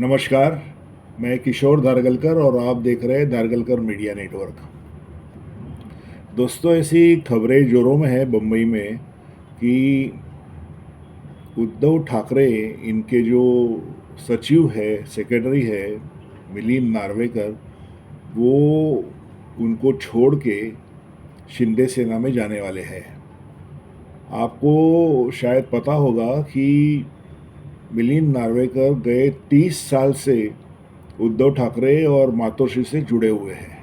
नमस्कार। मैं किशोर धारगलकर और आप देख रहे हैं धारगलकर मीडिया नेटवर्क। दोस्तों, ऐसी खबरें जोरों में है बम्बई में कि उद्धव ठाकरे, इनके जो सचिव है, सेक्रेटरी है मिलिंद नार्वेकर, वो उनको छोड़ के शिंदे सेना में जाने वाले हैं। आपको शायद पता होगा कि मिलिंद नार्वेकर गए 30 साल से उद्धव ठाकरे और मातोश्री से जुड़े हुए हैं।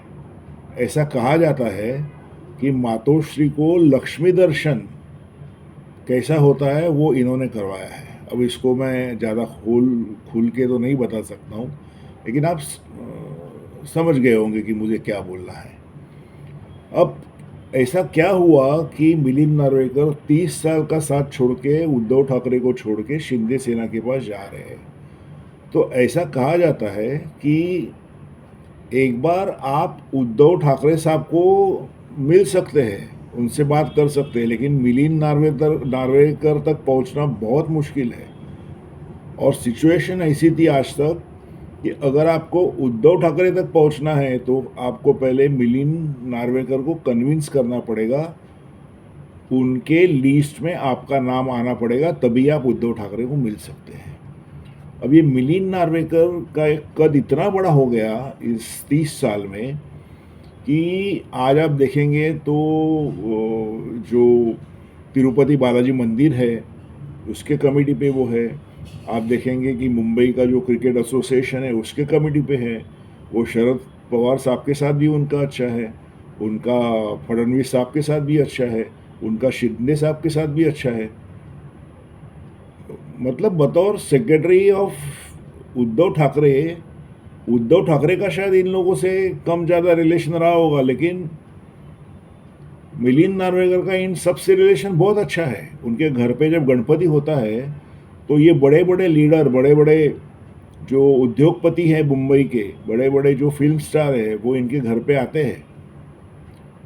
ऐसा कहा जाता है कि मातोश्री को लक्ष्मी दर्शन कैसा होता है वो इन्होंने करवाया है। अब इसको मैं ज़्यादा खुल के तो नहीं बता सकता हूँ, लेकिन आप समझ गए होंगे कि मुझे क्या बोलना है। अब ऐसा क्या हुआ कि मिलिंद नार्वेकर 30 साल का साथ छोड़ के, उद्धव ठाकरे को छोड़ के शिंदे सेना के पास जा रहे हैं। तो ऐसा कहा जाता है कि एक बार आप उद्धव ठाकरे साहब को मिल सकते हैं, उनसे बात कर सकते हैं, लेकिन मिलिंद नार्वेकर तक पहुंचना बहुत मुश्किल है। और सिचुएशन ऐसी थी आज तक कि अगर आपको उद्धव ठाकरे तक पहुंचना है तो आपको पहले मिलिंद नार्वेकर को कन्विंस करना पड़ेगा, उनके लिस्ट में आपका नाम आना पड़ेगा, तभी आप उद्धव ठाकरे को मिल सकते हैं। अब ये मिलिंद नार्वेकर का एक कद इतना बड़ा हो गया इस 30 साल में कि आज आप देखेंगे तो जो तिरुपति बालाजी मंदिर है उसके कमेटी पे वो है। आप देखेंगे कि मुंबई का जो क्रिकेट एसोसिएशन है उसके कमेटी पे है। वो शरद पवार साहब के साथ भी उनका अच्छा है, उनका फडणवीस साहब के साथ भी अच्छा है, उनका शिंदे साहब के साथ भी अच्छा है। मतलब बतौर सेक्रेटरी ऑफ उद्धव ठाकरे का शायद इन लोगों से कम ज़्यादा रिलेशन रहा होगा, लेकिन मिलिंद नार्वेकर का इन सबसे रिलेशन बहुत अच्छा है। उनके घर पे जब गणपति होता है तो ये बड़े बड़े लीडर, बड़े बड़े जो उद्योगपति हैं मुंबई के, बड़े बड़े जो फिल्म स्टार हैं, वो इनके घर पे आते हैं।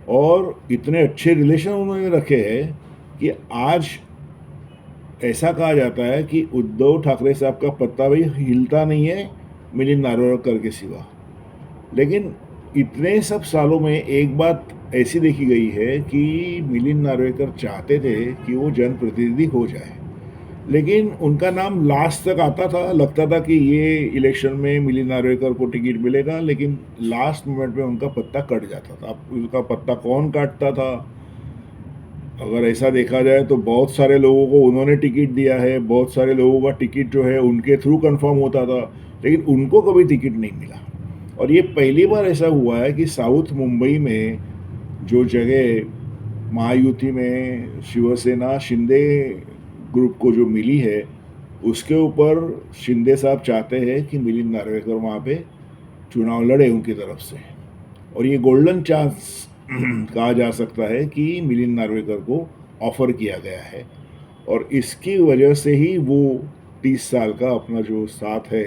और इतने अच्छे रिलेशन उन्होंने रखे हैं कि आज ऐसा कहा जाता है कि उद्धव ठाकरे साहब का पत्ता भी हिलता नहीं है मिलिंद नार्वेकर के सिवा। लेकिन इतने सब सालों में एक बात ऐसी देखी गई है कि मिलिंद नार्वेकर चाहते थे कि वो जनप्रतिनिधि हो जाए, लेकिन उनका नाम लास्ट तक आता था। लगता था कि ये इलेक्शन में मिलिंद नार्वेकर को टिकट मिलेगा, लेकिन लास्ट मोमेंट में उनका पत्ता कट जाता था। अब उनका पत्ता कौन काटता था? अगर ऐसा देखा जाए तो बहुत सारे लोगों को उन्होंने टिकट दिया है, बहुत सारे लोगों का टिकट जो है उनके थ्रू कंफर्म होता था, लेकिन उनको कभी टिकट नहीं मिला। और ये पहली बार ऐसा हुआ है कि साउथ मुंबई में जो जगह महायुति में शिवसेना शिंदे ग्रुप को जो मिली है, उसके ऊपर शिंदे साहब चाहते हैं कि मिलिंद नार्वेकर वहाँ पे चुनाव लड़े उनकी तरफ से। और ये गोल्डन चांस कहा जा सकता है कि मिलिंद नार्वेकर को ऑफर किया गया है, और इसकी वजह से ही वो 30 साल का अपना जो साथ है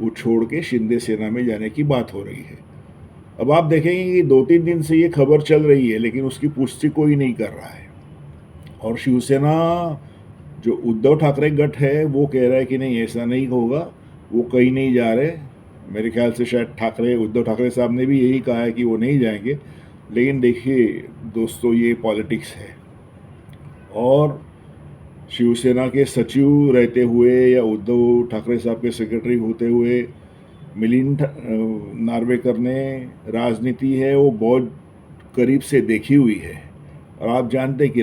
वो छोड़ के शिंदे सेना में जाने की बात हो रही है। अब आप देखेंगे कि 2-3 दिन से ये खबर चल रही है, लेकिन उसकी पुष्टि कोई नहीं कर रहा है। और शिवसेना जो उद्धव ठाकरे गठ है वो कह रहा है कि नहीं, ऐसा नहीं होगा, वो कहीं नहीं जा रहे। मेरे ख्याल से शायद उद्धव ठाकरे साहब ने भी यही कहा है कि वो नहीं जाएंगे। लेकिन देखिए दोस्तों, ये पॉलिटिक्स है। और शिवसेना के सचिव रहते हुए या उद्धव ठाकरे साहब के सेक्रेटरी होते हुए मिलिंद नार्वेकर ने राजनीति है वो बहुत करीब से देखी हुई है। और आप जानते हैं कि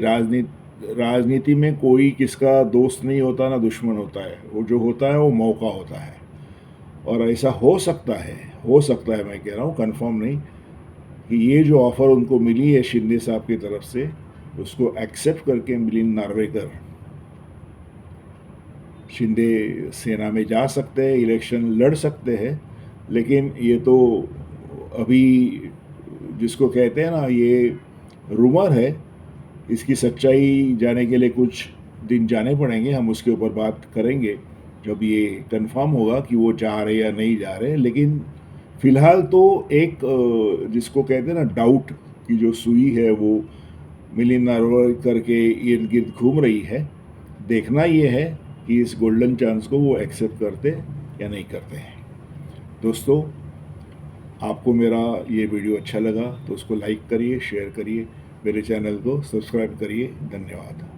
राजनीति में कोई किसका दोस्त नहीं होता ना दुश्मन होता है। वो जो होता है वो मौका होता है। और ऐसा हो सकता है, मैं कह रहा हूँ, कंफर्म नहीं, कि ये जो ऑफ़र उनको मिली है शिंदे साहब की तरफ से, उसको एक्सेप्ट करके मिलिंद नार्वेकर शिंदे सेना में जा सकते हैं, इलेक्शन लड़ सकते हैं। लेकिन ये तो अभी जिसको कहते हैं ना, ये रूमर है, इसकी सच्चाई जाने के लिए कुछ दिन जाने पड़ेंगे। हम उसके ऊपर बात करेंगे जब ये कंफर्म होगा कि वो जा रहे या नहीं जा रहे। लेकिन फ़िलहाल तो एक जिसको कहते हैं ना डाउट की जो सुई है वो मिलिंद नार्वेकर के इर्द गिर्द घूम रही है। देखना ये है कि इस गोल्डन चांस को वो एक्सेप्ट करते या नहीं करते हैं। दोस्तों, आपको मेरा ये वीडियो अच्छा लगा तो उसको लाइक करिए, शेयर करिए, मेरे चैनल को सब्सक्राइब करिए। धन्यवाद।